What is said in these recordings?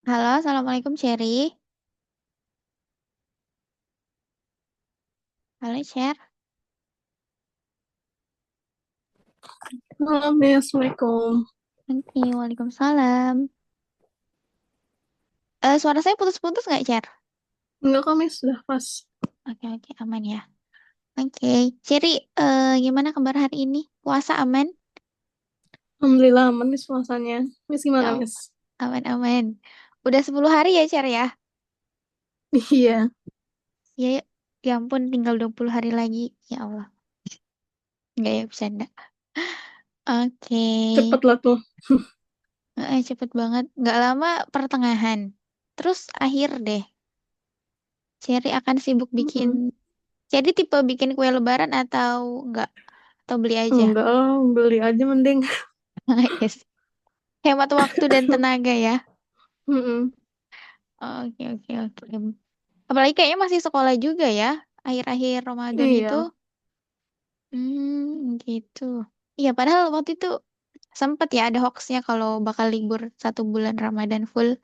Halo, Assalamualaikum Cherry. Halo, Cher. Halo, Miss. Assalamualaikum. Oke, Waalaikumsalam. Suara saya putus-putus nggak, Cher? Enggak kok, Miss. Sudah pas. Oke, oke, aman ya. Oke, Cherry, gimana kabar hari ini? Puasa aman? Alhamdulillah aman, Miss, puasanya. Miss, gimana, Ya, Miss? aman, aman. Udah 10 hari ya, Cher ya? Iya, Ya, ya ampun, tinggal 20 hari lagi. Ya Allah, nggak ya, bercanda. Oke, cepet lah tuh. cepet banget. Nggak lama pertengahan. Terus akhir deh. Cherry akan sibuk bikin. Mm-mm. Jadi tipe bikin kue lebaran atau enggak? Atau beli aja? Enggak lah, beli aja mending. Yes. Hemat waktu dan tenaga ya. Mm-mm. Oke, oke, oke. Apalagi kayaknya masih sekolah juga ya. Akhir-akhir Ramadan itu. Iya, Gitu. Iya, padahal waktu itu sempet ya ada hoaxnya kalau bakal libur 1 bulan Ramadan full.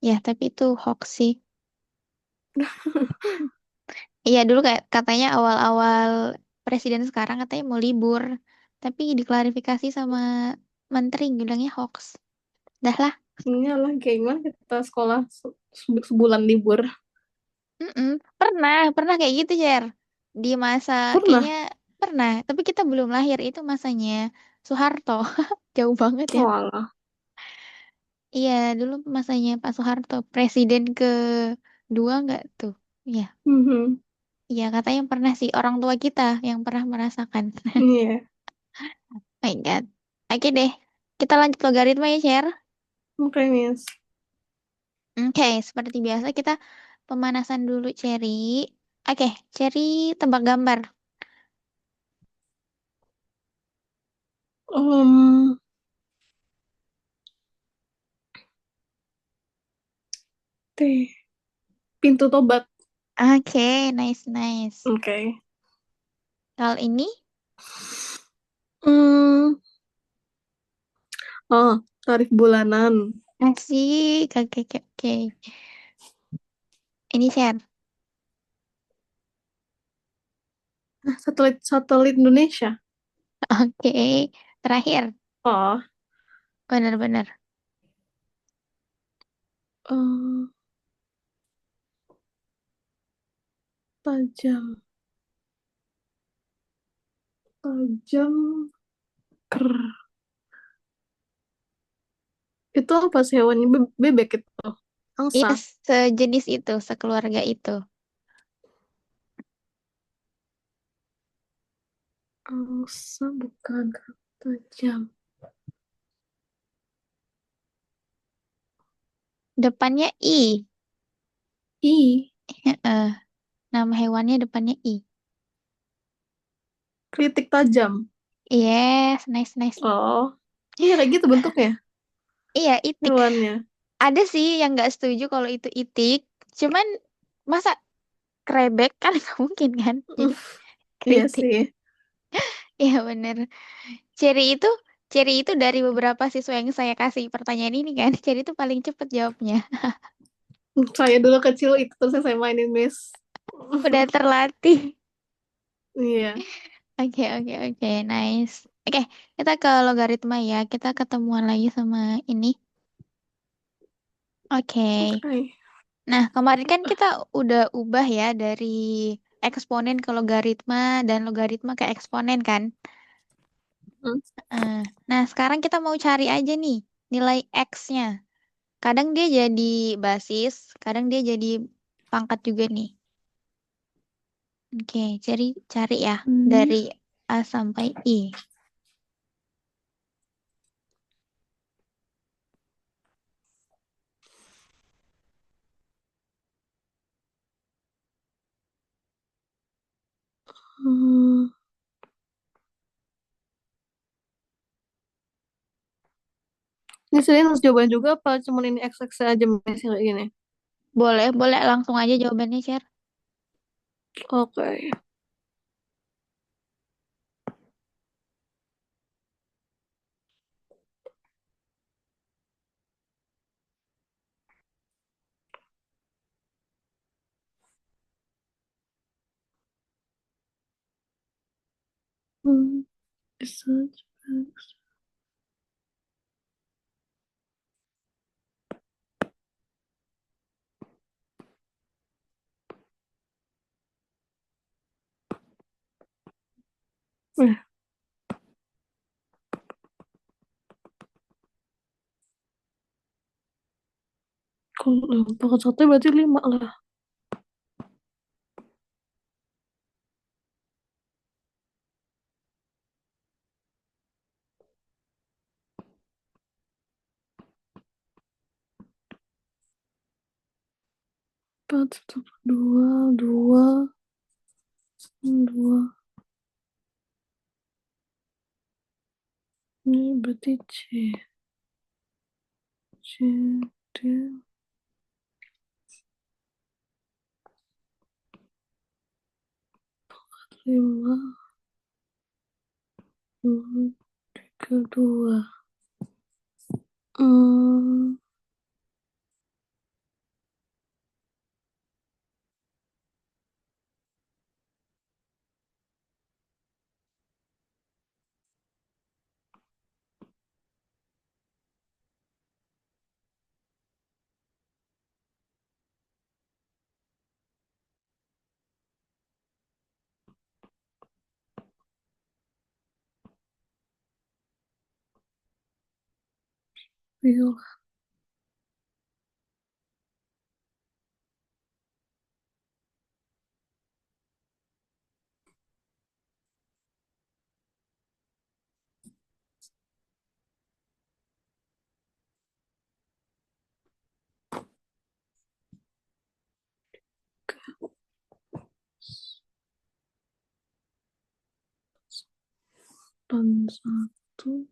Ya, tapi itu hoax sih. Iya, dulu kayak katanya awal-awal presiden sekarang katanya mau libur. Tapi diklarifikasi sama menteri bilangnya hoax. Dah lah. iyalah kayak gimana kita sekolah sebulan libur. Mm-mm. Pernah kayak gitu, Cer. Di masa Pernah. kayaknya pernah, tapi kita belum lahir itu masanya Soeharto. Jauh banget ya. Walah. Iya, dulu masanya Pak Soeharto, presiden kedua nggak tuh? Iya, Mhm. iya katanya pernah sih orang tua kita yang pernah merasakan. Iya, My God. Oke deh, kita lanjut logaritma ya, Cer. oke, Miss. Oke, seperti biasa kita pemanasan dulu, Cherry. Oke, Cherry tebak gambar. Um, teh, pintu tobat. Oke, nice, nice. Oke. Kali ini, Hmm, oh, tarif bulanan. asik. Oke, oke, oke. Ini share. Nah, satelit Indonesia. Oke, terakhir. Oh, Bener-bener. eh, tajam. Tajam. Ker. Itu apa sih hewannya? Bebek itu. Iya, Angsa. sejenis itu, sekeluarga itu. Angsa bukan tajam. Depannya I. I. Heeh, nama hewannya depannya I. Kritik tajam. Yes, nice, nice. Oh. Iya kayak gitu bentuknya Iya, itik. hewannya. Ada sih yang nggak setuju kalau itu itik. Cuman, masa krebek kan nggak mungkin kan? Mm, Jadi, iya kritik. sih. Iya, bener. Cherry itu Cherry itu dari beberapa siswa yang saya kasih pertanyaan ini kan, Cherry itu paling cepet jawabnya. Saya dulu kecil itu terus saya mainin Miss. Udah terlatih. Iya. Oke, oke, oke, nice. Oke, kita ke logaritma ya. Kita ketemuan lagi sama ini. Oke. Oke. Nah, kemarin kan kita udah ubah ya dari eksponen ke logaritma dan logaritma ke eksponen kan. Mm, Eh, Nah, sekarang kita mau cari aja nih nilai X-nya. Kadang dia jadi basis, kadang dia jadi pangkat juga nih. Oke, jadi cari ya mm, dari A sampai I. mm. Ini serius harus jawaban juga apa cuman ini XX aja Miss kayak gini? Boleh, boleh langsung aja jawabannya, share. Oke. Hmm, bisa juga. Eh, kalau pangkat satu berarti 5 lah. 4, 1, 2, 2, 2. Ini berarti C. C, D, 5, 2, 3, 2. Hmm, iya. Dan satu,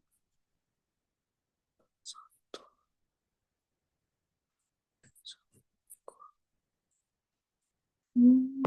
satu. Hmm,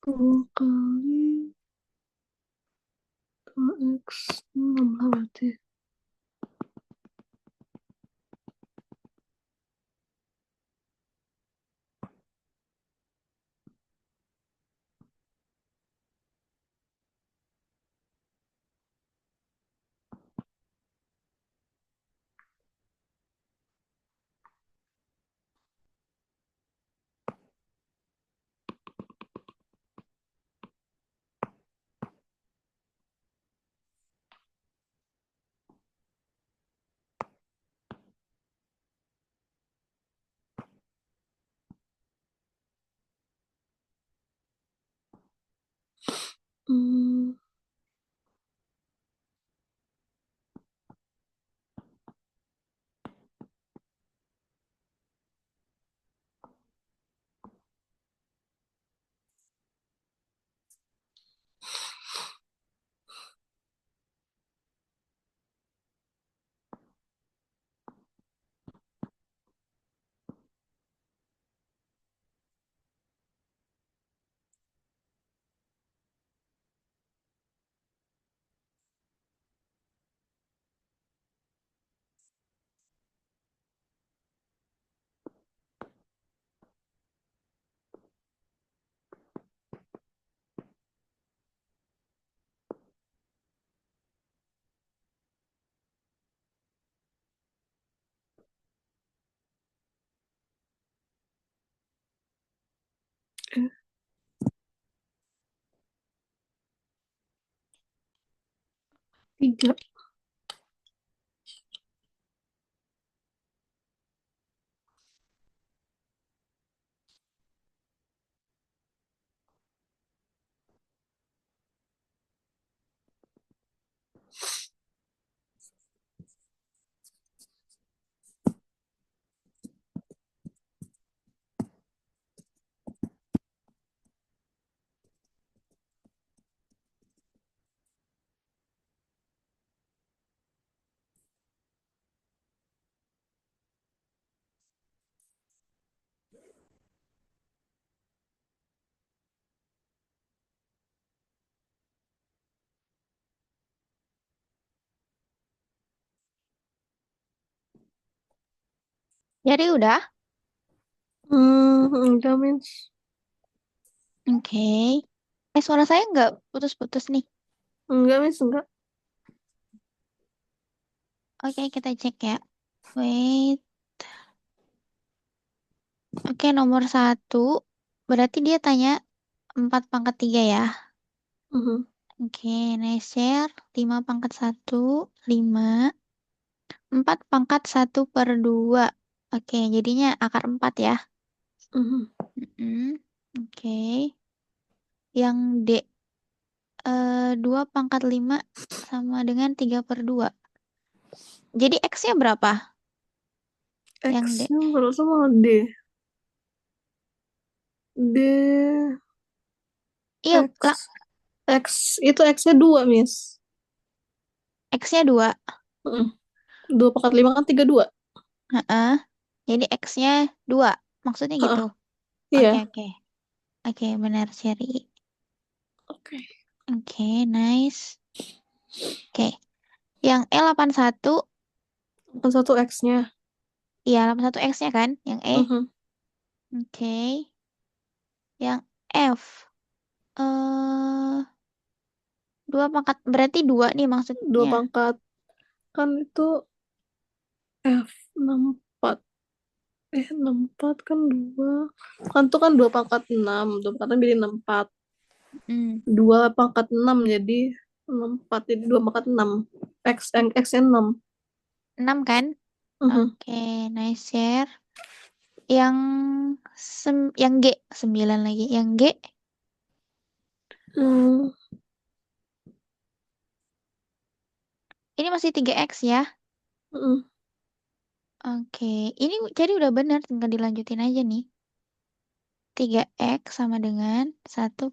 dua kali 2x 6 lah berarti. 3. Jadi udah. Enggak, Mins. Oke. Suara saya nggak putus-putus nih. Enggak, Mins, enggak. Oke, kita cek ya. Wait. Oke, nomor satu. Berarti dia tanya 4 pangkat 3 ya. Mhm, Oke, nice share. 5 pangkat 1, 5. 4 pangkat 1/2. Oke, jadinya akar 4 ya. mhm, Mm-mm. Oke. Yang D. 2/5 sama dengan 3/2. Jadi X-nya berapa? Yang D. X-nya menurut sama D. D, Iya, lah. X. X, itu X-nya 2, Miss. X-nya 2. Heeh. 2/5 kan 32. Heeh. Jadi X-nya 2. Maksudnya gitu. Heeh, Oke, iya. oke. Oke, benar, Sherry. Oke. Oke, nice. Oke. Yang E81, Kan satu X-nya. iya 81 X-nya kan? Yang E. Mhm. Oke. Yang F. 2 pangkat. Berarti 2 nih Dua maksudnya. pangkat. Kan itu F 64. 64 kan 2. Kan itu kan 2/6. 2/6 jadi 64. Hmm. 2/6 jadi 64. Jadi 2/6. X yang 6. 6 kan? Mhm. Oke, nice share. Yang yang G. 9 lagi. Yang G. Hmm, Ini masih 3X ya. mhm. Oke. Ini jadi udah bener. Tinggal dilanjutin aja nih. 3X sama dengan 1/9.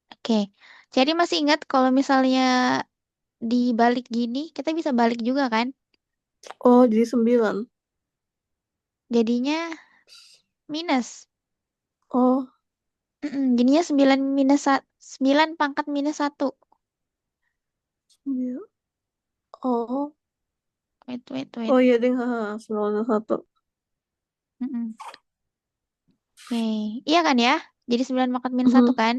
Oke. Jadi masih ingat kalau misalnya dibalik gini, kita bisa balik juga kan? Oh, jadi 9. Jadinya minus. Oh, Jadinya 9 minus 9 pangkat minus 1. 9. Oh, Wait, wait, wait. oh iya deh, haha, 91. Mm-mm. Oke. Iya kan ya? Jadi 9 pangkat minus 1 Mhm. kan?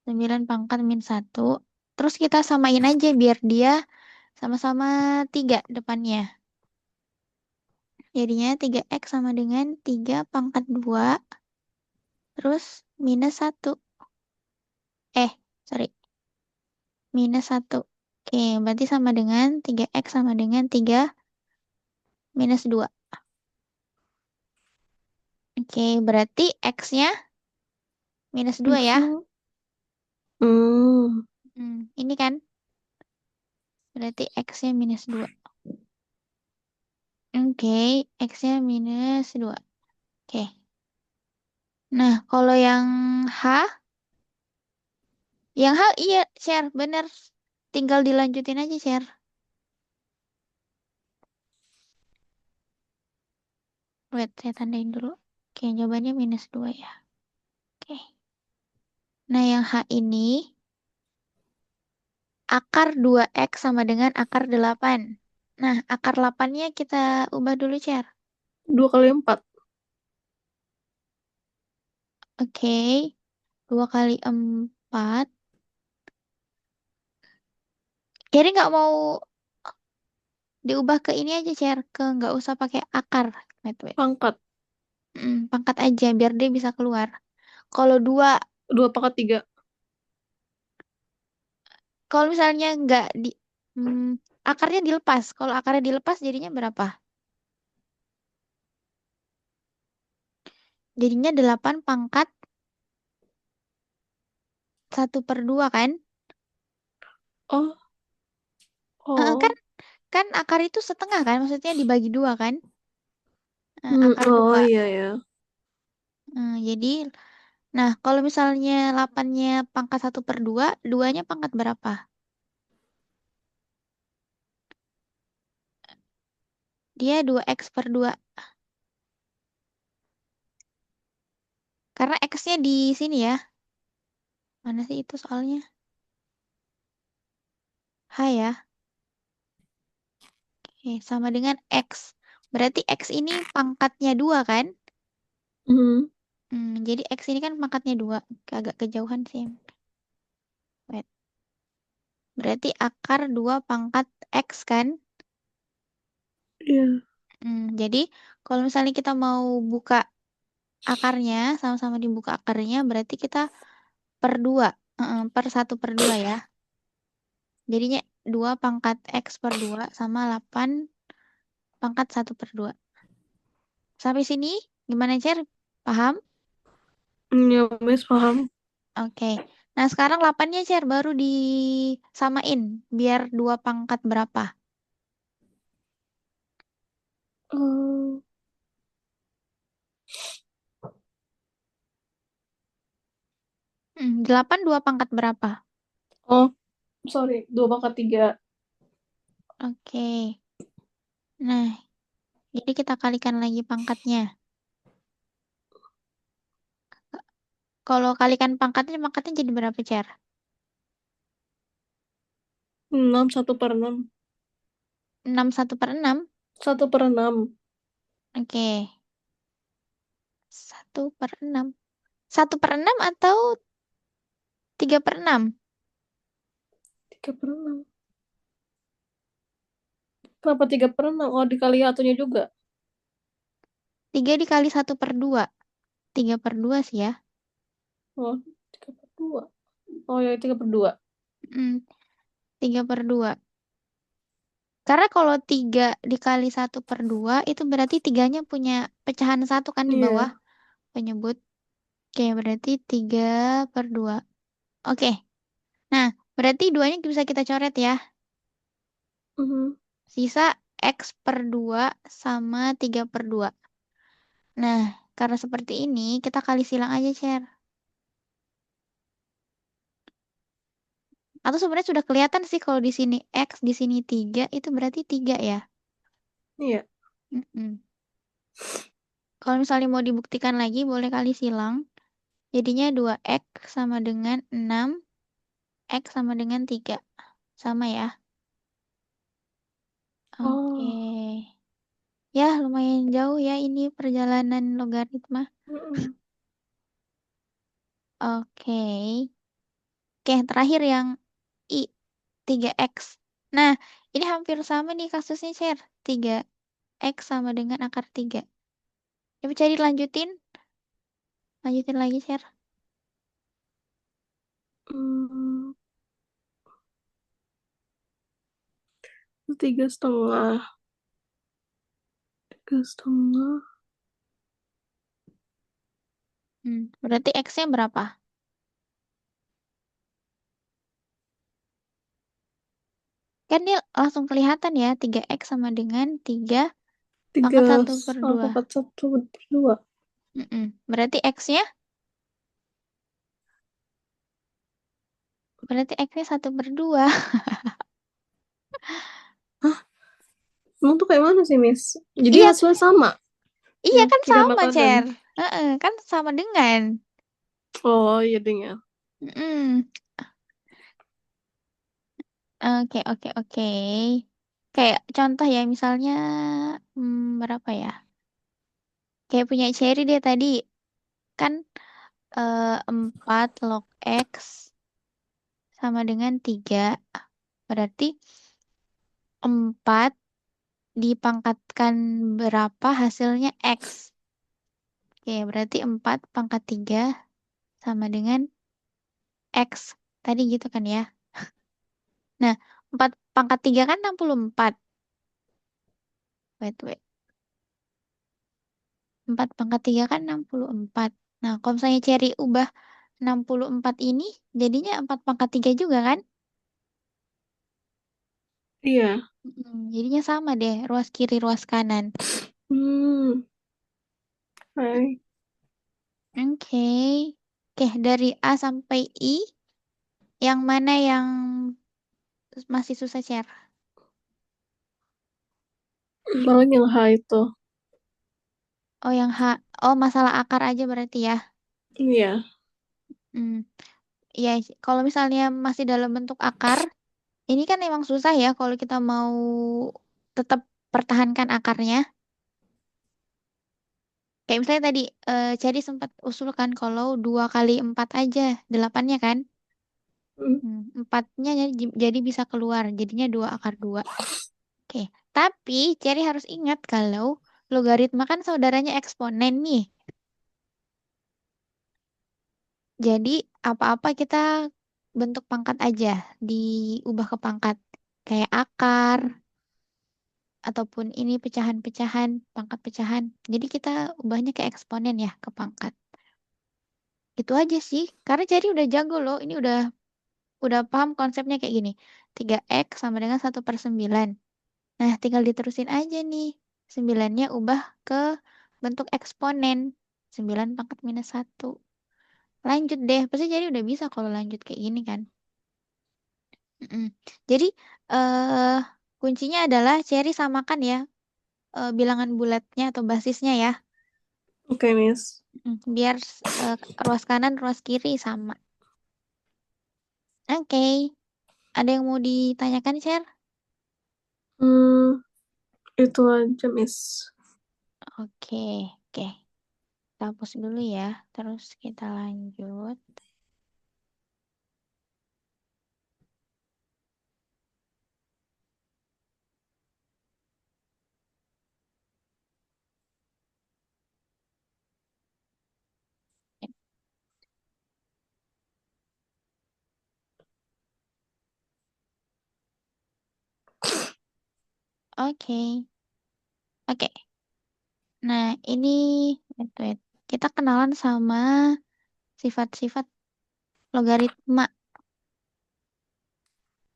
9 pangkat min 1. Terus kita samain aja biar dia sama-sama 3 depannya. Jadinya 3X sama dengan 3/2. Terus minus 1. Sorry. Minus 1. Oke, berarti sama dengan 3X sama dengan 3 minus 2. Oke, berarti X-nya -2 ya. X-nya. Hmm. Ini kan berarti X-nya -2. Oke, X-nya -2. Oke. Nah, kalau yang H iya, share, bener. Tinggal dilanjutin aja, share. Wait, saya tandain dulu. Oke, jawabannya -2 ya. Oke. Nah, yang H ini akar 2X sama dengan akar 8. Nah, akar 8-nya kita ubah dulu, share. 2 kali 4. Oke, 2 kali 4. Jadi nggak mau diubah ke ini aja, share. Ke nggak usah pakai akar. Wait, wait. Pangkat. Pangkat aja, biar dia bisa keluar. Kalau 2, 2/3. Kalau misalnya nggak di hmm, akarnya dilepas. Kalau akarnya dilepas jadinya berapa? Jadinya 8 pangkat 1/2 kan? Oh, Kan oh. kan akar itu setengah kan? Maksudnya dibagi dua kan? Akar Oh 2. iya ya. Jadi, nah kalau misalnya 8-nya pangkat 1/2, 2-nya pangkat berapa? Dia 2x/2. Karena x-nya di sini ya. Mana sih itu soalnya? H ya. Oke, sama dengan x. Berarti x ini pangkatnya 2 kan? Hmm, Jadi x ini kan pangkatnya 2. Agak kejauhan sih. Wait. Berarti akar 2 pangkat x kan? iya. Jadi kalau misalnya kita mau buka akarnya, sama-sama dibuka akarnya, berarti kita per 2. Per 1/2 ya. Jadinya 2 pangkat x/2 sama 8 pangkat 1/2. Sampai sini gimana, Cer? Paham? Iya, Miss paham. Oke. Nah, sekarang 8-nya, Cer, baru disamain. Biar 2 pangkat berapa? Eh, 8 2 pangkat berapa? oh, sorry, 2 pangkat 3. Oke. Nah, jadi kita kalikan lagi pangkatnya. Kalau kalikan pangkatnya jadi berapa, Cer? 6 1/6. 6 1/6. 1/6. Oke. 1/6. 1/6 atau 3/6? 3/6. Kenapa 3/6? Oh, dikali satunya juga. 3 dikali 1/2. 3/2 sih ya. Oh, 3/2. Oh ya, 3/2. Mm, 3/2. Karena kalau 3 dikali 1/2 itu berarti tiganya punya pecahan satu kan di bawah Iya. penyebut. Oke, berarti 3/2. Oke, nah berarti duanya bisa kita coret ya. Mhm. Sisa x/2 sama 3/2. Nah, karena seperti ini kita kali silang aja, Cer. Atau sebenarnya sudah kelihatan sih kalau di sini x, di sini 3, itu berarti 3 ya. Iya. Mm-mm. Kalau misalnya mau dibuktikan lagi, boleh kali silang. Jadinya 2x sama dengan 6, x sama dengan 3. Sama ya. Oke. Oh. Ya, lumayan jauh ya ini perjalanan logaritma. Mm-mm. Oke. Oke, terakhir yang I, 3x. Nah, ini hampir sama nih kasusnya, Cer. 3x sama dengan akar 3. Coba cari lanjutin. Lanjutin lagi, Cer. Hmm, 3,5. 3,5. Berarti x-nya berapa? Kan dia langsung kelihatan ya, 3x sama dengan 3 tiga pangkat 1/2. pangkat 1/2. Berarti x-nya? Berarti x-nya 1/2. Hah? Emang tuh kayak mana sih, Miss? Jadi Iya, hasilnya sama iya yang kan kiri sama sama, kanan. Cer. Kan sama dengan. Oh iya ding ya. Mm-mm. Oke, oke, oke. Kayak contoh ya, misalnya berapa ya? Kayak punya Cherry dia tadi. Kan 4 log x sama dengan 3. Berarti 4 dipangkatkan berapa hasilnya x. Oke, berarti 4 pangkat 3 sama dengan x. Tadi gitu kan ya. Nah, 4 pangkat 3 kan 64. Wait, wait. 4 pangkat 3 kan 64. Nah, kalau misalnya Cherry ubah 64 ini, jadinya 4 pangkat 3 juga kan? Iya. Jadinya sama deh, ruas kiri, ruas kanan. Hmm. Hai. Oke. Oke, dari A sampai I, yang mana yang masih susah share? Paling yang H itu. Oh, yang H. Oh, masalah akar aja berarti ya. Iya. Hmm. Iya, kalau misalnya masih dalam bentuk akar, ini kan emang susah ya kalau kita mau tetap pertahankan akarnya. Kayak misalnya tadi, Cedi sempat usulkan kalau 2 kali 4 aja, 8-nya kan? Hmm. Empatnya jadi bisa keluar, jadinya 2 akar 2. Oke, tapi Cherry harus ingat kalau logaritma kan saudaranya eksponen nih. Jadi apa-apa kita bentuk pangkat aja, diubah ke pangkat. Kayak akar, ataupun ini pecahan-pecahan, pangkat pecahan. Jadi kita ubahnya ke eksponen ya, ke pangkat. Itu aja sih, karena Cherry udah jago loh, ini udah paham konsepnya kayak gini. 3x sama dengan 1/9. Nah, tinggal diterusin aja nih. 9-nya ubah ke bentuk eksponen. 9 pangkat minus 1. Lanjut deh. Pasti jadi udah bisa kalau lanjut kayak gini kan. Mm-mm. Jadi, eh kuncinya adalah Cherry samakan ya bilangan bulatnya atau basisnya ya. Oke, Miss. Biar ruas kanan, ruas kiri sama. Oke. Ada yang mau ditanyakan, Cher? Hmm, itu aja, Miss. Oke. Oke. Kita hapus dulu ya. Terus kita lanjut. Oke. Oke. Nah, ini wait, wait. Kita kenalan sama sifat-sifat logaritma.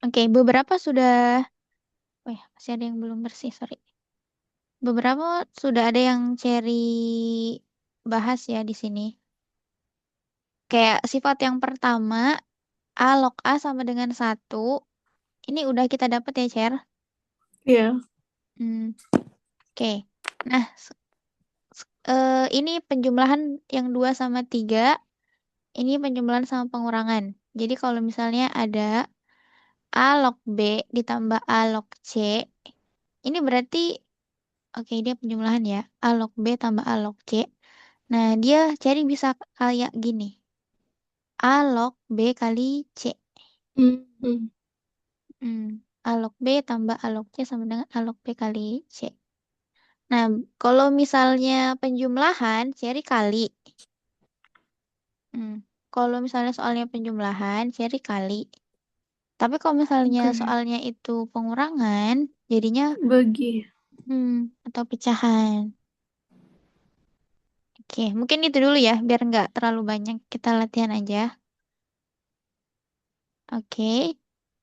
Oke, beberapa sudah. Oh ya, masih ada yang belum bersih, sorry. Beberapa sudah ada yang Cherry bahas ya di sini. Kayak sifat yang pertama, A log A sama dengan 1. Ini udah kita dapat ya, Cher. Iya. Hmm, oke. Nah, ini penjumlahan yang 2 sama 3. Ini penjumlahan sama pengurangan. Jadi kalau misalnya ada A log B ditambah A log C, ini berarti, oke dia penjumlahan ya. A log B tambah A log C. Nah, dia cari bisa kayak gini. A log B kali C. Hmm. Hmm. Hmm. A log B tambah A log C sama dengan A log B kali C. Nah, kalau misalnya penjumlahan, cari kali. Hmm. Kalau misalnya soalnya penjumlahan, cari kali. Tapi kalau misalnya Oke. soalnya itu pengurangan, jadinya Bagi. atau pecahan. Oke, mungkin itu dulu ya, biar nggak terlalu banyak. Kita latihan aja. Oke,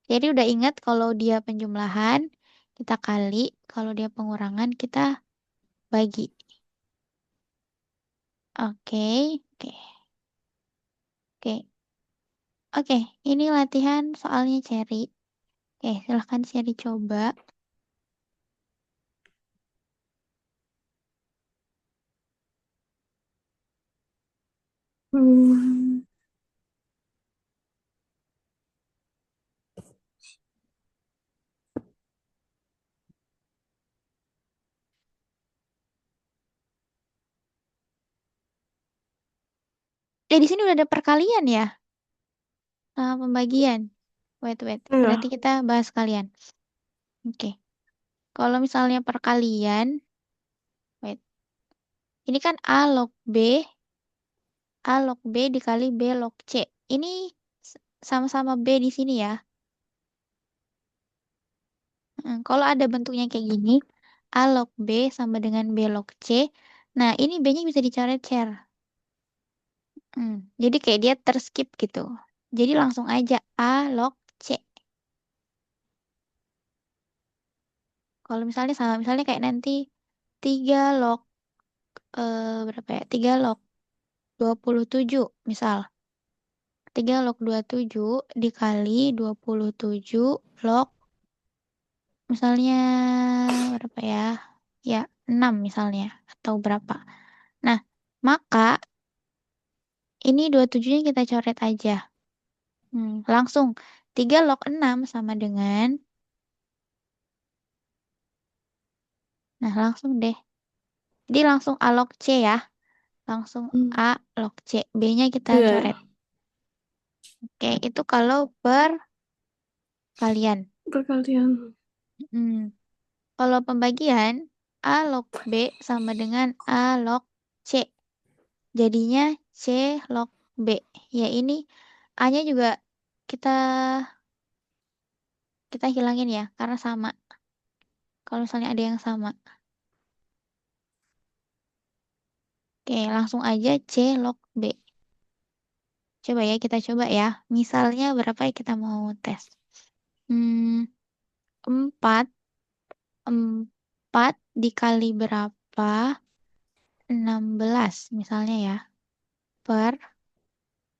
jadi udah ingat kalau dia penjumlahan, kita kali. Kalau dia pengurangan, kita bagi. Oke, oke, oke. Oke, ini latihan soalnya Cherry. Oke, silahkan Cherry coba. Hmm. Di sini udah ada perkalian ya, sama pembagian. Wait, wait. Berarti Iya. kita bahas kalian. Oke. Kalau misalnya perkalian, wait. Ini kan A log B, A log B dikali B log C. Ini sama-sama B di sini ya. Kalau ada bentuknya kayak gini, A log B sama dengan B log C. Nah, ini B-nya bisa dicoret share. Jadi kayak dia terskip gitu. Jadi langsung aja A log C. Kalau misalnya sama, misalnya kayak nanti 3 log, berapa ya? 3 log 27 misal. 3 log 27 dikali 27 log, misalnya berapa ya? Ya, 6 misalnya. Atau berapa. Nah, maka ini 27-nya kita coret aja. Langsung 3 log 6 sama dengan, nah langsung deh. Jadi langsung A log C ya. Langsung Hmm. A log C. B-nya kita Iya, coret. ya. Oke, itu kalau per kalian. Perkalian. Hmm. Kalau pembagian, A log B sama dengan A log C. Jadinya C log B. Ya ini A-nya juga kita kita hilangin ya, karena sama. Kalau misalnya ada yang sama. Oke, langsung aja C log B. Coba ya, kita coba ya. Misalnya berapa ya kita mau tes? Hmm, 4, 4 dikali berapa? 16 misalnya ya. Per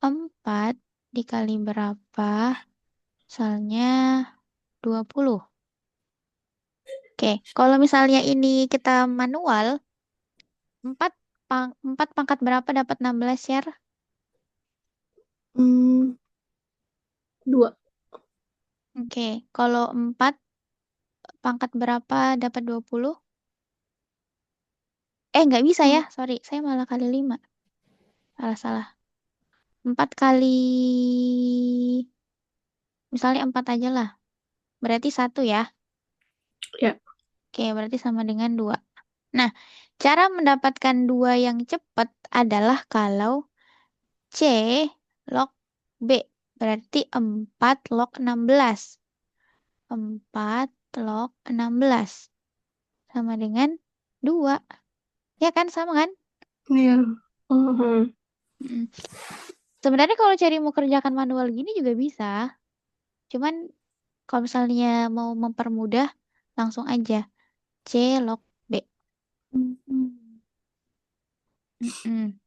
4 dikali berapa? Misalnya 20. Oke, kalau misalnya ini kita manual, 4, 4 pangkat berapa dapat 16 share? Hmm, 2. Oke, kalau 4 pangkat berapa dapat 20? Nggak bisa ya, Hmm, sorry. Saya malah kali 5. Salah-salah. 4 kali, misalnya 4 aja lah. Berarti 1 ya. ya. Oke, berarti sama dengan 2. Nah, cara mendapatkan 2 yang cepat adalah kalau C log B. Berarti 4 log 16. 4 log 16. Sama dengan 2. Ya kan, sama kan? Iya. Mhm. Mm. Sebenarnya kalau cari mau kerjakan manual gini juga bisa. Cuman kalau misalnya mau mempermudah, langsung aja C log B. Hmm. Mm-mm.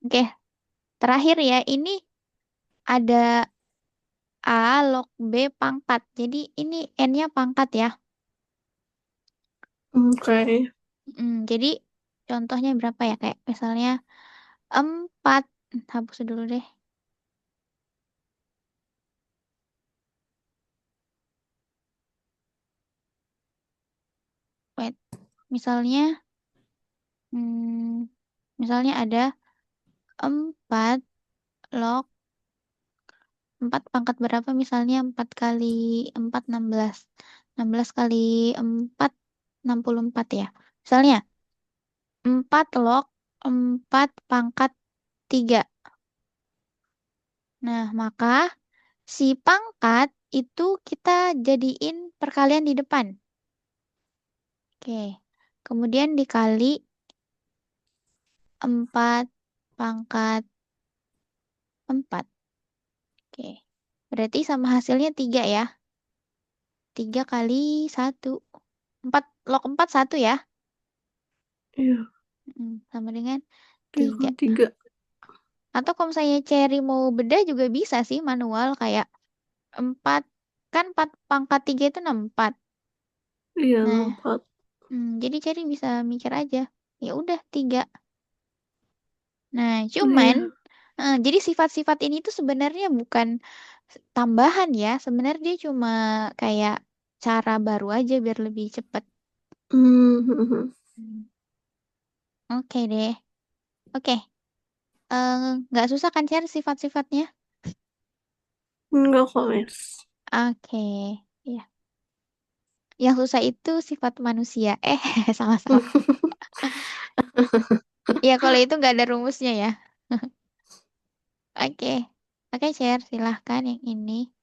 Oke, terakhir ya. Ini ada A log B pangkat. Jadi ini N-nya pangkat ya. Oke. Jadi contohnya berapa ya? Kayak misalnya 4. Hapus dulu deh. Wait. Misalnya, hmm, misalnya ada 4 log 4 pangkat berapa? Misalnya 4 kali 4, 16. 16 kali 4, 64 ya. Misalnya 4 log 4 pangkat 3. Nah, maka si pangkat itu kita jadiin perkalian di depan. Oke. Kemudian dikali 4 pangkat 4. Oke. Berarti sama hasilnya 3 ya. 3 kali 1. 4 log 4 1 ya. Iya. Sama dengan 3 3. kali 3. Atau kalau misalnya Cherry mau bedah juga bisa sih manual kayak 4. Kan 4 pangkat 3 itu 64. Iya, Nah, 4. jadi Cherry bisa mikir aja. Ya udah 3. Nah, cuman Iya. jadi sifat-sifat ini tuh sebenarnya bukan tambahan ya. Sebenarnya dia cuma kayak cara baru aja biar lebih cepat. Hmm. Hmm. Oke deh. Oke. Eh, nggak susah kan share sifat-sifatnya? Enggak kok, Miss. Oke. Ya. Yang susah itu sifat manusia. Sama-sama. Ya, kalau itu nggak ada rumusnya ya. Oke. Oke, share. Silahkan yang ini.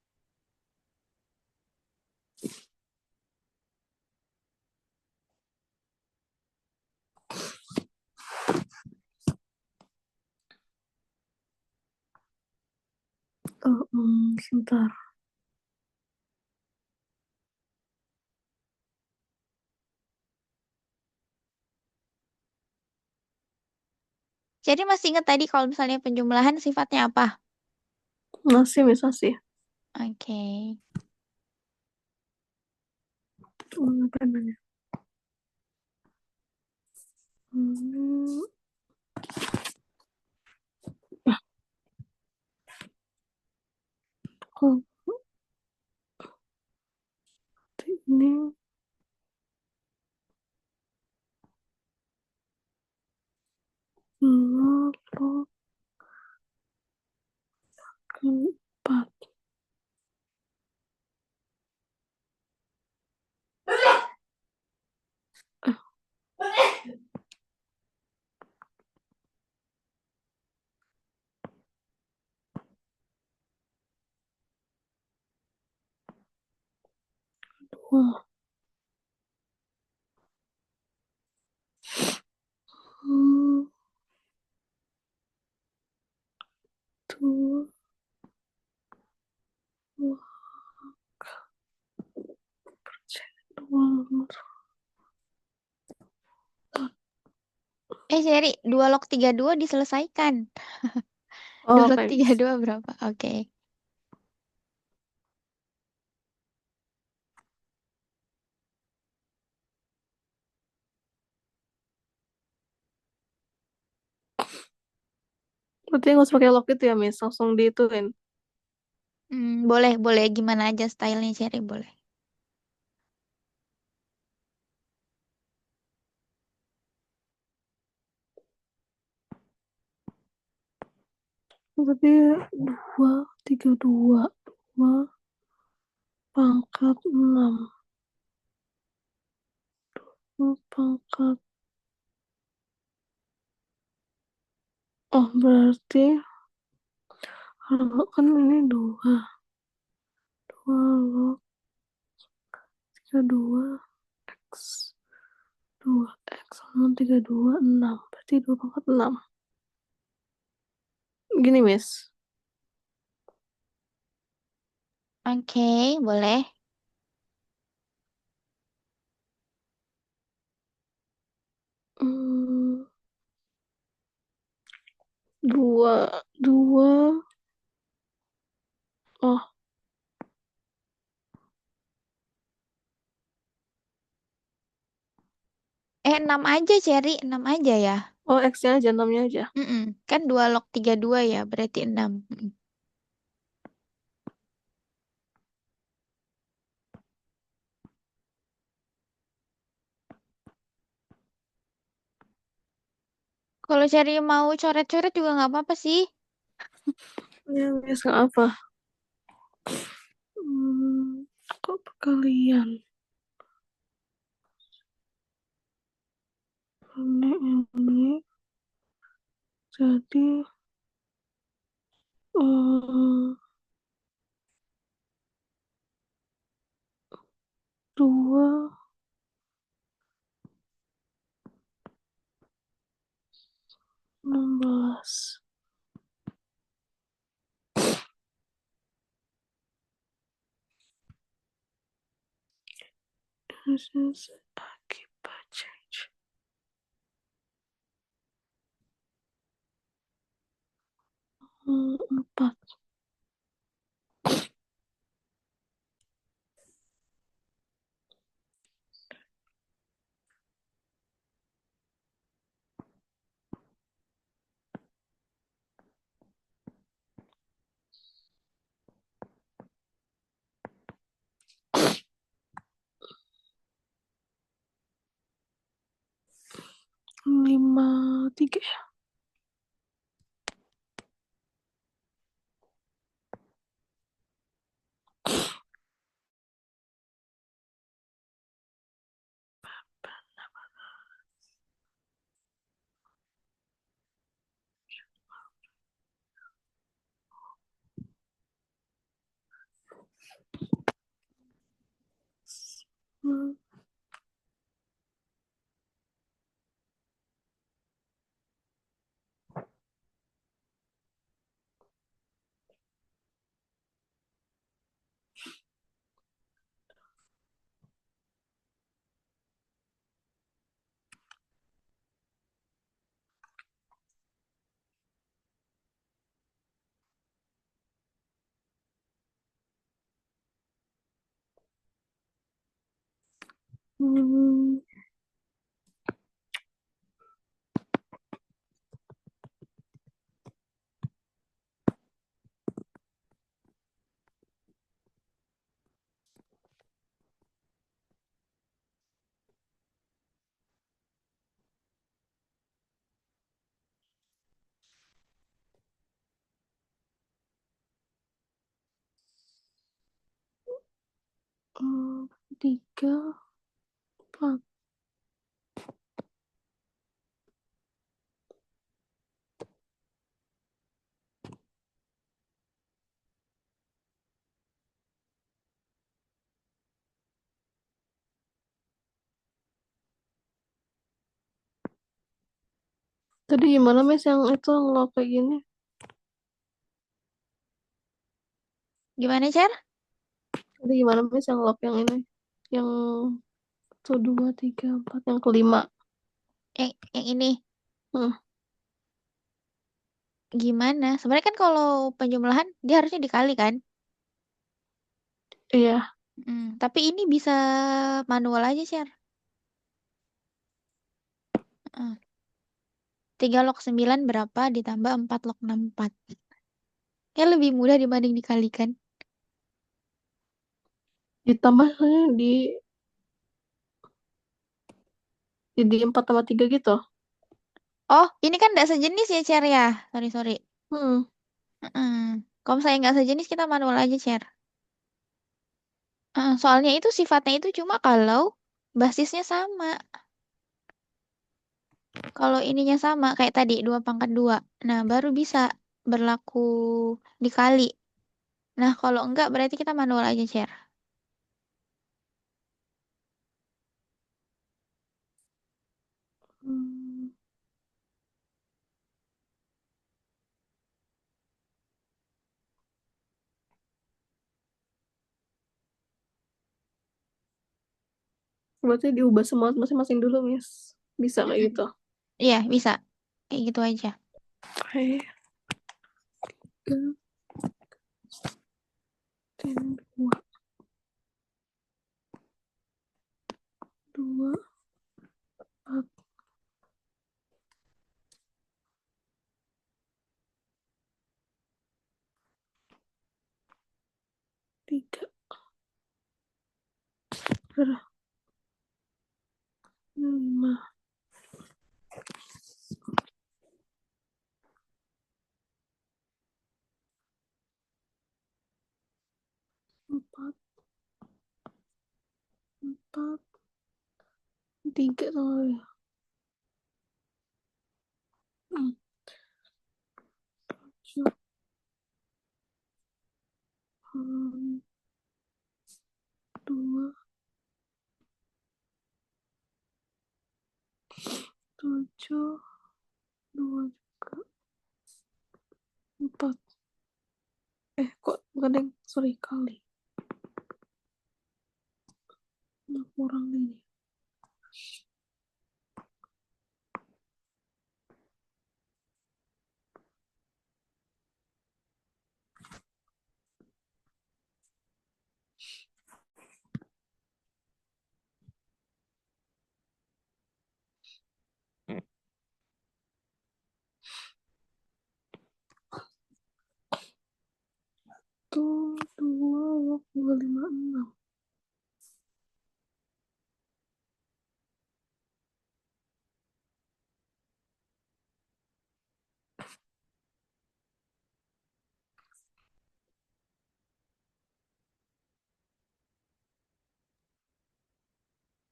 Sebentar. Jadi masih ingat tadi kalau misalnya penjumlahan sifatnya apa? Masih, masih. Oke. Apa namanya? Hmm, oh, ini dua log empat. Eh, dua. Hmm, dua. Dua. Dua. Seri, 2 log 32 diselesaikan. 2 Oh, log oke. 32 berapa? Oke. Berarti nggak usah pakai log itu ya, Miss. Langsung diituin. Boleh, boleh. Gimana aja stylenya Seri, boleh. Berarti dua, tiga, dua. Dua pangkat enam. Dua pangkat. Oh, berarti kalau kan ini dua. Dua log tiga, dua. X. Dua X sama tiga, dua, enam. Berarti dua pangkat enam. Gini, Miss. Oke, boleh. Hmm, dua, dua. Oh, 6 aja, Cherry. 6 aja ya. oh X-nya aja, 6-nya aja. Kan 2 log 32 ya, berarti 6. Kalau Cherry mau coret-coret juga nggak apa-apa sih. Ya, Miss, nggak apa. Kok perkalian? Ini jadi hmm, dua, 16. This is akibat change. 4. 5, 3 ya. Hmm, Hmm, eh, tiga, empat. Tadi gimana Miss yang itu ngelok kayak gini? Gimana, Cer? Tadi gimana Miss yang ngelok yang ini? Yang satu, dua, tiga, empat. Yang kelima. Yang ini Hmm, gimana? Sebenarnya kan kalau penjumlahan dia harusnya dikali kan? iya. Tapi ini bisa manual aja, Cer. Heeh. 3 log 9 berapa ditambah 4 log 64. Ya lebih mudah dibanding dikalikan. Ditambah di 4 tambah 3 gitu. Oh, ini kan nggak sejenis ya, Cer ya? Sorry, sorry. Hmm, Heeh. Kalau misalnya nggak sejenis, kita manual aja, Cer. Soalnya itu sifatnya itu cuma kalau basisnya sama. Kalau ininya sama, kayak tadi, 2 pangkat 2. Nah, baru bisa berlaku dikali. Nah, kalau enggak, berarti kita manual aja, Cer. hmm. Berarti diubah semua masing-masing dulu Miss. Bisa kayak Mm-mm. gitu. Iya, bisa. Kayak gitu aja. Oke. Tiga, dua, dua, empat, tiga, lima, empat, empat, tiga sama ya. Hmm, tujuh, dua, tujuh, dua juga, empat. Kok bukan yang sorry kali. Nah, kurang ini. Satu, dua, dua, lima, enam.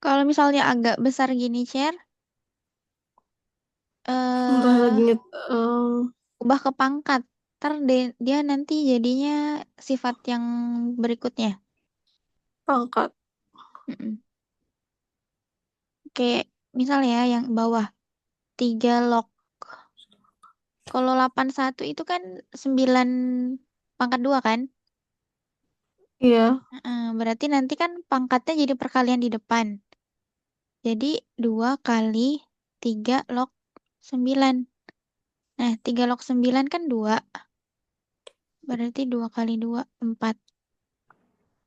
Kalau misalnya agak besar gini, Cer, Entah eh lagi ubah ke pangkat. Ntar dia nanti jadinya sifat yang berikutnya. pangkat. Mm-mm. Kayak misalnya yang bawah 3 log. Kalau 81 itu kan 9 pangkat 2 kan? Iya. Berarti nanti kan pangkatnya jadi perkalian di depan. Jadi 2 kali 3 log 9. Nah, 3 log 9 kan 2. Berarti 2 kali 2 4.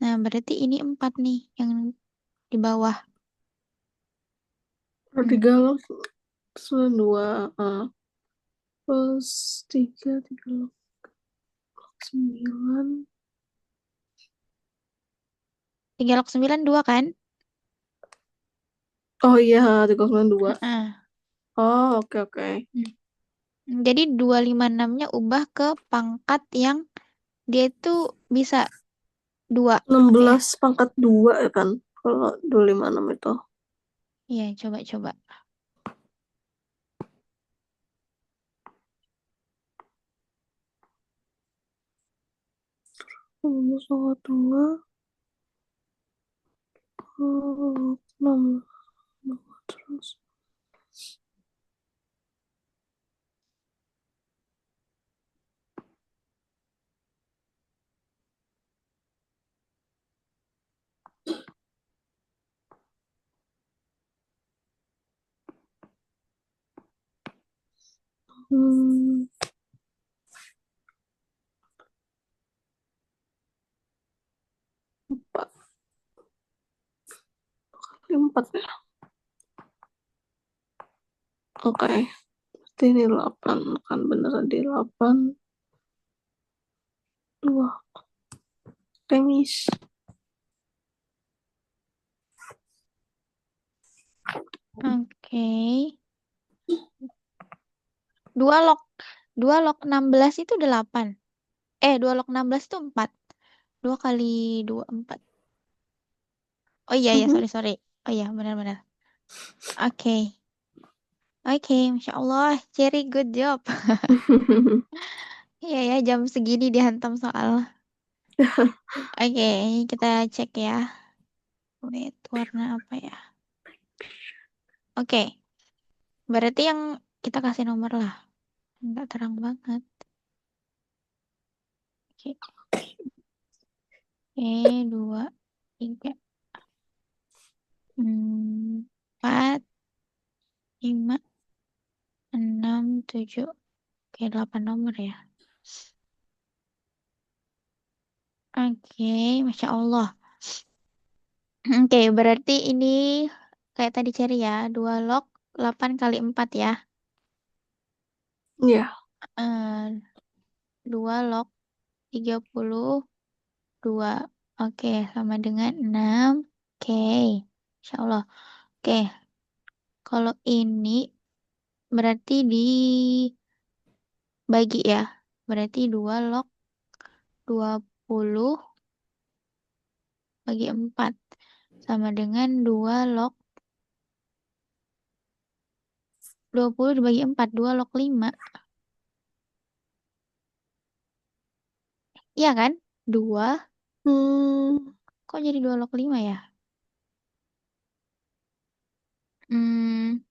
Nah, berarti ini 4 nih yang di bawah. Kalau Hmm. 3 log 92. Plus 3 log 9. 3 log 9 2 kan? Oh iya, 392. Heeh. Oh, oke oke. Hmm. Jadi 256-nya ubah ke pangkat yang dia itu bisa 2. enam Oke. belas pangkat 2 ya kan? Kalau 256 itu. Iya, coba-coba. Minus pangkat 2. 6. Terus. Hmm, 4. 4 ya. Oke. Berarti ini 8. Kan bener di 8. 2. Temis. Oke. 2 log 2 log 16 itu 8. 2 log 16 itu 4. 2 kali 2 4. Oh iya ya, Mhm. sorry sorry. Oh iya, benar-benar. Oke. Oke, Masya Allah. Cherry, good job. Iya ya, jam segini dihantam soal. Oke, kita cek ya. Wait, warna apa ya? Oke, berarti yang kita kasih nomor lah. Nggak terang banget. Oke, oke, 2, 3, 4, 5, 6, 7. Oke, 8 nomor ya. Oke, Masya Allah. Oke, berarti ini kayak tadi cari ya. 2 log 8 kali 4 ya. Iya. Eh, 2 log 32. Oke, sama dengan 6. Oke, Insya Allah. Oke, kalau ini berarti dibagi ya. Berarti 2 log 20 bagi 4. Sama dengan 2 log 20 dibagi 4. 2 log 5. Iya kan? 2. Hmm. Kok jadi 2 log 5 ya? Hmm,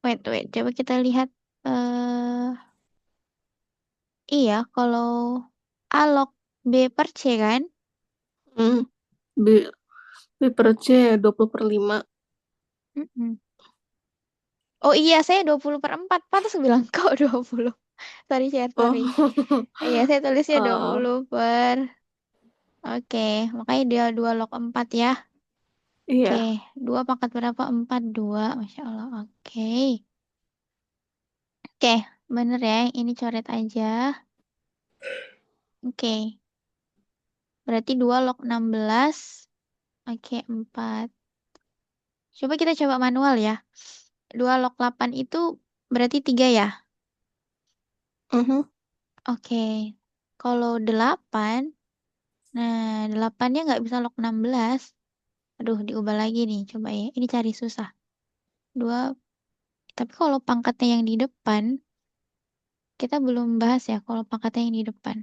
wait, wait. Coba kita lihat. Iya, kalau A log B per C kan? Hmm. B, B per C 20/5. Mm-mm. Oh iya, saya 20/4. Pantas bilang kok 20. Sorry, share, sorry. Oh. Iya, saya tulisnya dua Ah, puluh per... Oke, makanya dia 2 log 4 ya. Oke, iya. 2 pangkat berapa? 4, 2. Masya Allah, oke. Oke, bener ya. Ini coret aja. Oke, berarti 2 log 16. Oke, 4. Coba manual ya. 2 log 8 itu berarti 3 ya? Mhm. Oke. Kalau 8, nah 8-nya nggak bisa log 16. Aduh, diubah lagi nih. Coba ya. Ini cari susah. 2. Tapi kalau pangkatnya yang di depan, kita belum bahas ya kalau pangkatnya yang di depan.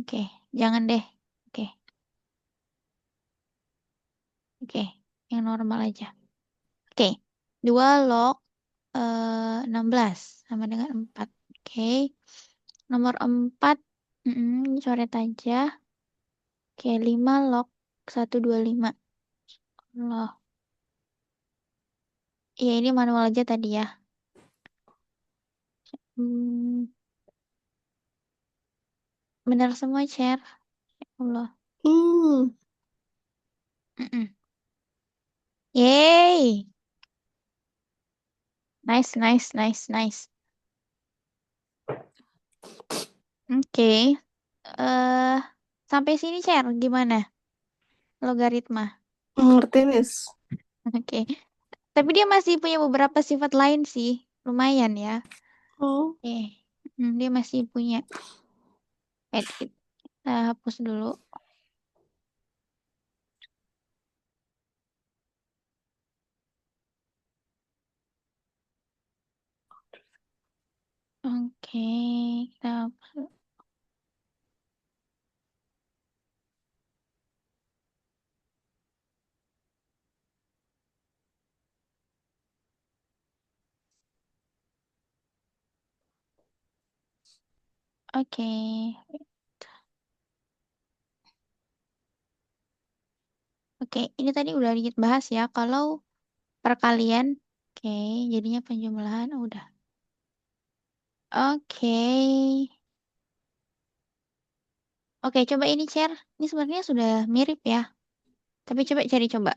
Oke, jangan deh. Oke, oke. Yang normal aja. Oke, 2 log 16 sama dengan 4. Oke, nomor 4, ini coret aja. Oke, 5 log 125. Loh, iya ini manual aja tadi ya. Hmm, benar semua, share. Allah. Hmm. Mm-mm. Yeay. Nice, nice, nice, nice. Oke. eh Sampai sini share gimana? Logaritma. Ngerti, Miss. Oke. Tapi dia masih punya beberapa sifat lain sih. Lumayan ya. Oh. Oke. Dia masih punya edit. Kita hapus dulu. Oke. Kita hapus. Oke. Oke. Ini tadi udah dikit bahas ya. Kalau perkalian. Oke. Jadinya penjumlahan. Udah. Oke. Oke. Coba ini share. Ini sebenarnya sudah mirip ya. Tapi coba cari coba.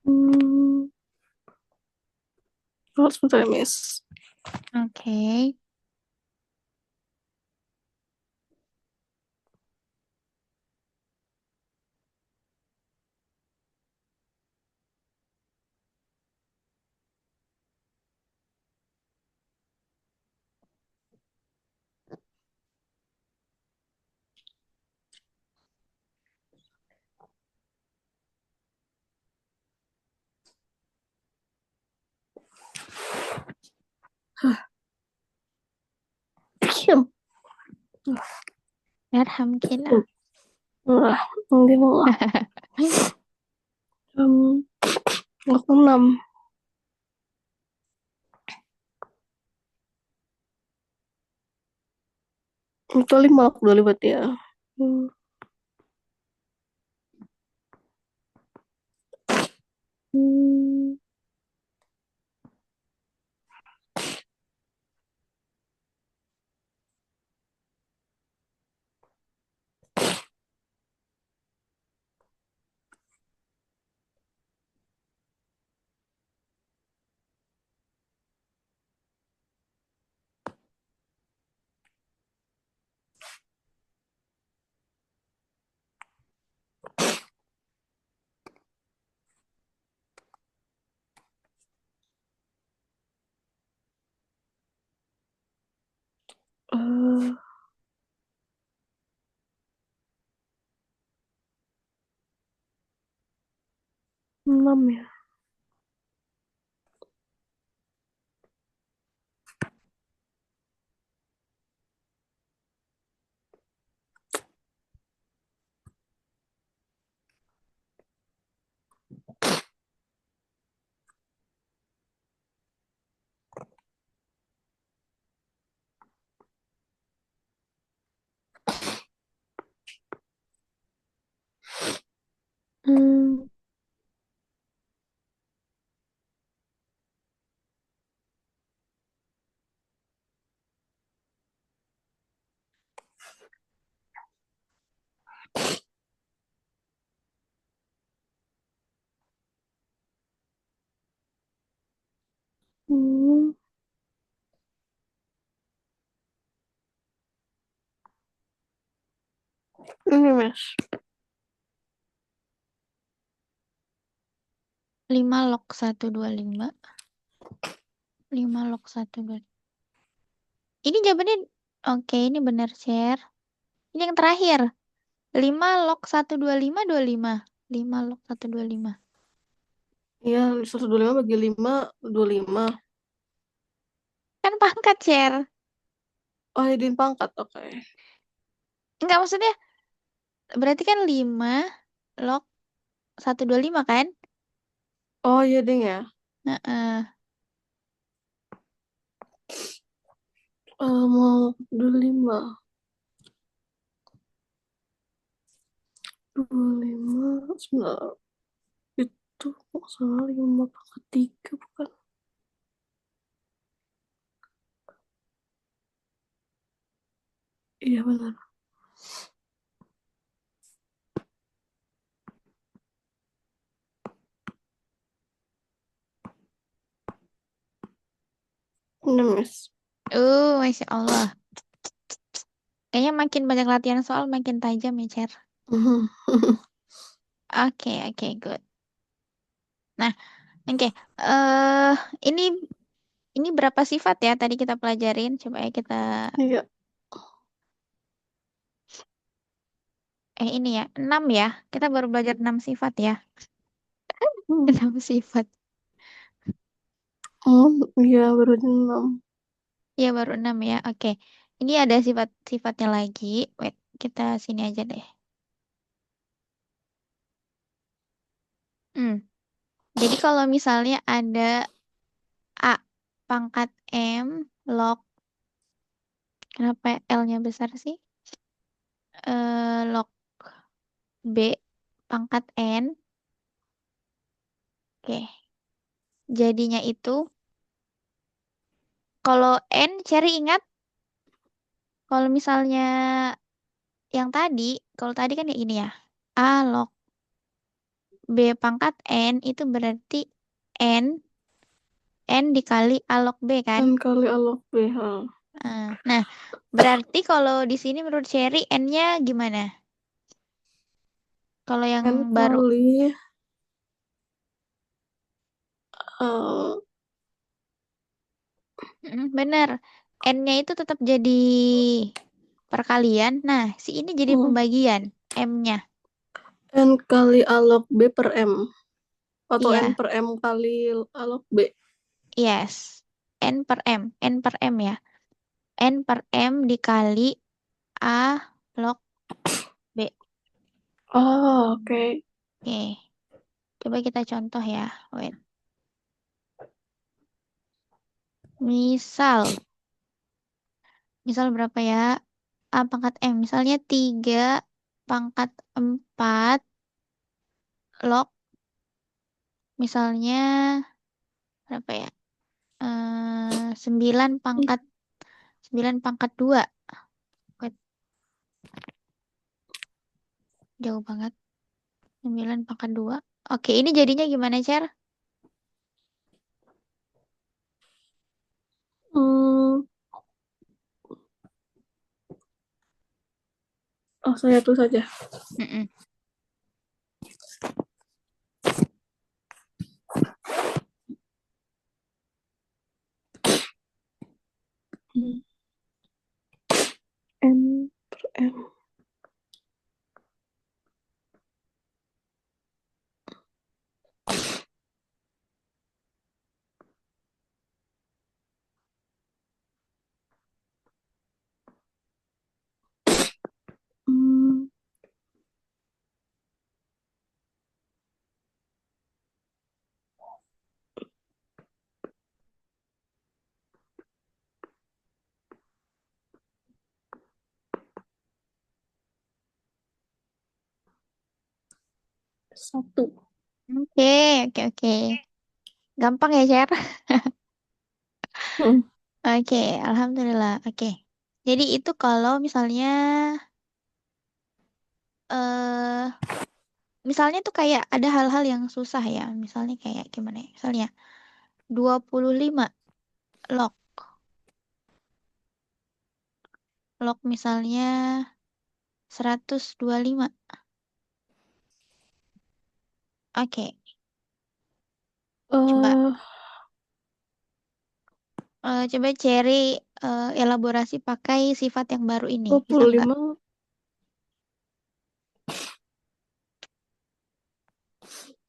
Hmm. Oh, sebentar ya, Miss. Oke. Diam. Alhamdulillah. Wah, nanti mau jam 6. Itu 5 aku udah lewat ya. Hmm. Hmm. Eh, 6 ya. Hmm. Hmm. Ini, Mas. 5 log 125. 5 log 125. Ini jawabannya oke, ini benar share. Ini yang terakhir. 5 log 125 25. 5 log 125. Iya, 125 bagi 5, 25. Kan pangkat share. Oh, jadiin pangkat, oke. Enggak maksudnya berarti kan 5 log 125 kan? Oh, iya, ding ya. Heeh. Mau 25. 25, 9. Itu kok salah 5 pangkat 3 bukan? Iya benar. 6, Mas. Masya Allah. Kayaknya makin banyak latihan soal makin tajam ya, Cer. Mhm. Oke, oke, good. Nah, oke. Eh, ini ini berapa sifat ya tadi kita pelajarin? Coba ya kita Iya. ini ya, 6 ya. Kita baru belajar 6 sifat ya. Hmm. 6 sifat. Oh, iya baru 6. Ya baru 6 ya. Oke. Ini ada sifat-sifatnya lagi. Wait, kita sini aja deh. Hmm. Jadi kalau misalnya ada A pangkat M log, kenapa L-nya besar sih? Log B pangkat N. Oke. Jadinya itu kalau N cari ingat kalau misalnya yang tadi, kalau tadi kan ya ini ya. A log B pangkat N itu berarti N N dikali A log B kan? N kali alog B. Ha. Nah, berarti kalau di sini menurut Cherry N-nya gimana? Kalau yang N baru. kali eh, Bener. N-nya itu tetap jadi perkalian. Nah, si ini jadi hmm, pembagian M-nya. N kali alog B per M. Atau N Iya, per M kali alog B. yes. N per M. N per M ya. N per M dikali A log B. Oh, oke. Oke, coba kita contoh ya. Wait. Misal, misal berapa ya? A pangkat M. Misalnya 3 pangkat 4 log. Misalnya berapa ya? 9 pangkat 9 pangkat 2. Wait, jauh banget. 9 pangkat 2. Oke, ini jadinya gimana, Cer? Hmm, oh, saya tuh saja. Mm-mm. Hmm, N per M. Hmm, 1. Oke, oke, oke. Gampang ya, Cer? Hmm. Oke, Alhamdulillah. Oke. Jadi itu kalau misalnya eh misalnya tuh kayak ada hal-hal yang susah ya. Misalnya kayak gimana ya? Misalnya 25 log. Log misalnya 125. Oke, coba Eh, coba cari elaborasi pakai sifat yang baru ini. dua Bisa puluh nggak? lima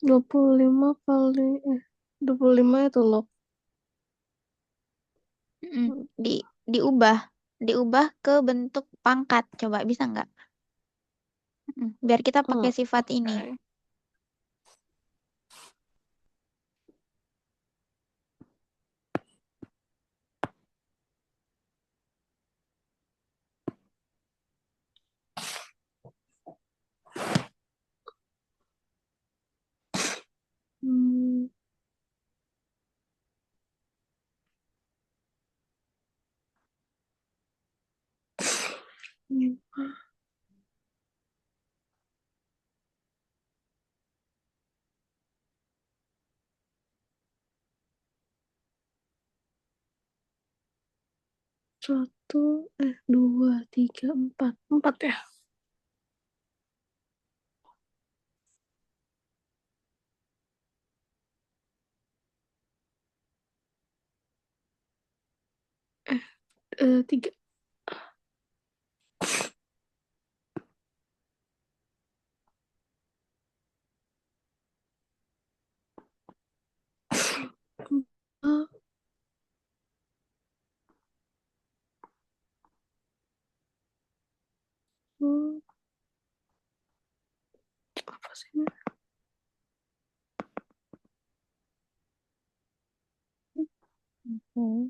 25 kali 25 itu loh. Mm, Di diubah, diubah ke bentuk pangkat. Coba bisa nggak? Biar kita pakai sifat ini. Oke. Satu, dua, tiga, empat. Empat ya? Tiga. Empat. Apa sih ini? Hmm.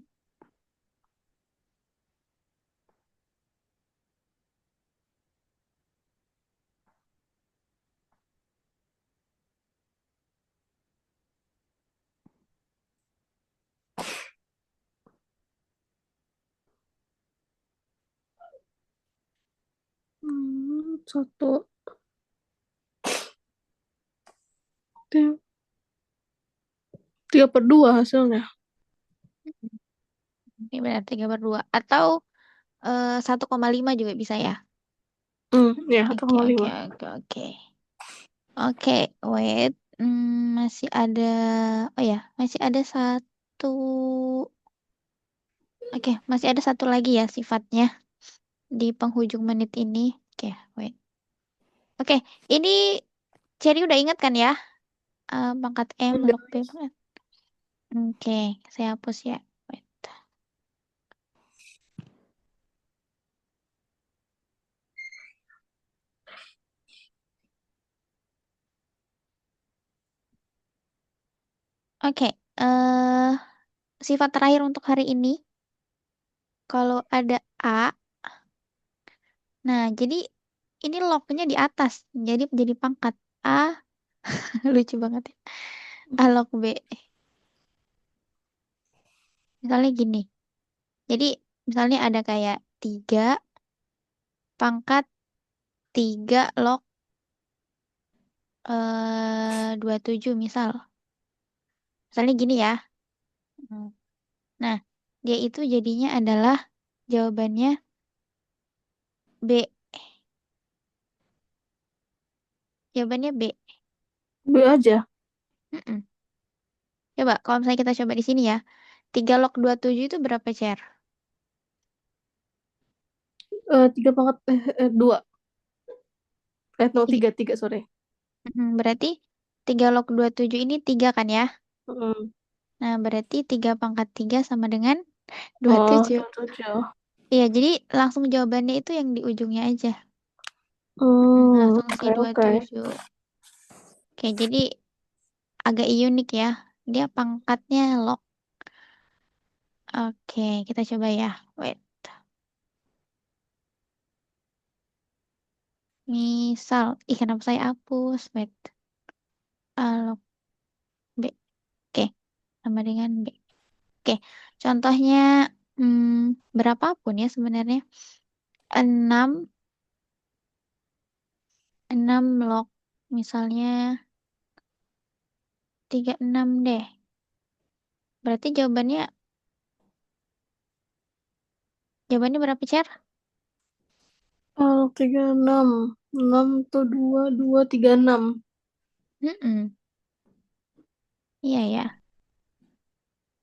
Satu. Tiga per dua hasilnya. Ini benar 3/2. Atau 1,5 juga bisa ya. Ya, satu Oke, koma oke, lima. oke, oke. Oke, wait. Masih ada, oh ya, masih ada satu. Oke, masih ada satu lagi ya sifatnya di penghujung menit ini. Oke, wait. Oke, ini Cherry udah ingat kan ya? Pangkat M, Udah. log B, pangkat. Oke, saya hapus ya. Wait. Oke, sifat terakhir untuk hari ini, kalau ada A, nah jadi ini lognya di atas, jadi pangkat A, lucu banget ya. A log B. Misalnya gini, jadi misalnya ada kayak 3 pangkat 3 log 27 misal. Misalnya gini ya. Hmm. Nah, dia itu jadinya adalah jawabannya B. Jawabannya B. B aja. Mm-mm. Coba, kalau misalnya kita coba di sini ya. 3 log 27 itu berapa, Cer? Tiga pangkat, dua. No, Tiga. tiga, tiga, sorry. Berarti 3 log 27 ini 3 kan ya? Mm. Nah, berarti 3 pangkat 3 sama dengan dua puluh Oh, tujuh. dua tujuh. Iya, jadi langsung jawabannya itu yang di ujungnya aja. Langsung si Oke, dua puluh oke. tujuh. Oke, jadi agak unik ya. Dia pangkatnya log. Oke, kita coba ya. Wait. Misal, kenapa saya hapus? Wait. Log B. Oke, sama dengan B. Oke, contohnya berapapun ya sebenarnya. 6 6 log. Misalnya 36 deh. Berarti jawabannya berapa, Cer? Kalau tiga enam. Enam tuh dua, dua, tiga, enam. Mm-mm. Iya ya.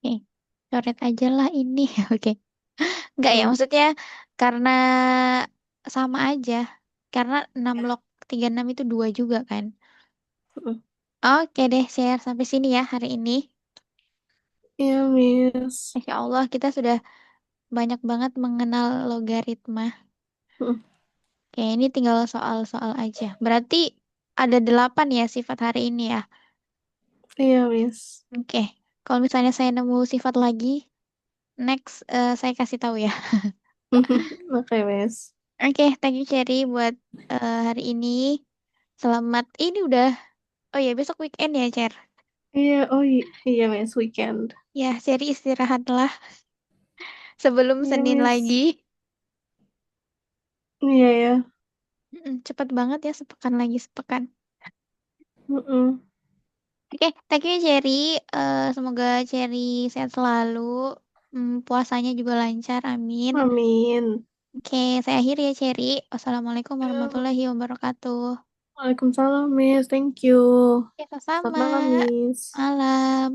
Oke, coret aja lah ini. Oke. Enggak ya, Hmm. maksudnya karena sama aja. Karena 6 log 36 itu 2 juga kan. Hmm. Oke deh, share sampai sini ya hari ini. Iya, Miss. Insya Allah kita sudah banyak banget mengenal logaritma. Hmm. Oke, ini tinggal soal-soal aja. Berarti ada 8 ya sifat hari ini ya. Iya, Miss. Oke, kalau misalnya saya nemu sifat lagi, next saya kasih tahu ya. Oke, Miss. Oke, thank you Cherry buat hari ini. Selamat, ini udah, oh ya besok weekend ya Cher. Iya, oh iya, Miss. Weekend. Ya, Cherry istirahatlah sebelum Iya, Senin Miss. lagi. Iya ya. Cepet banget ya, sepekan lagi sepekan. Mm-mm. Oke, thank you Cherry. Semoga Cherry sehat selalu. Puasanya juga lancar, amin. Amin. Oke, saya akhiri ya Cherry. Wassalamualaikum Ya. warahmatullahi wabarakatuh. Waalaikumsalam, Miss. Thank you. Oke, Selamat sama-sama. malam, Miss. Malam.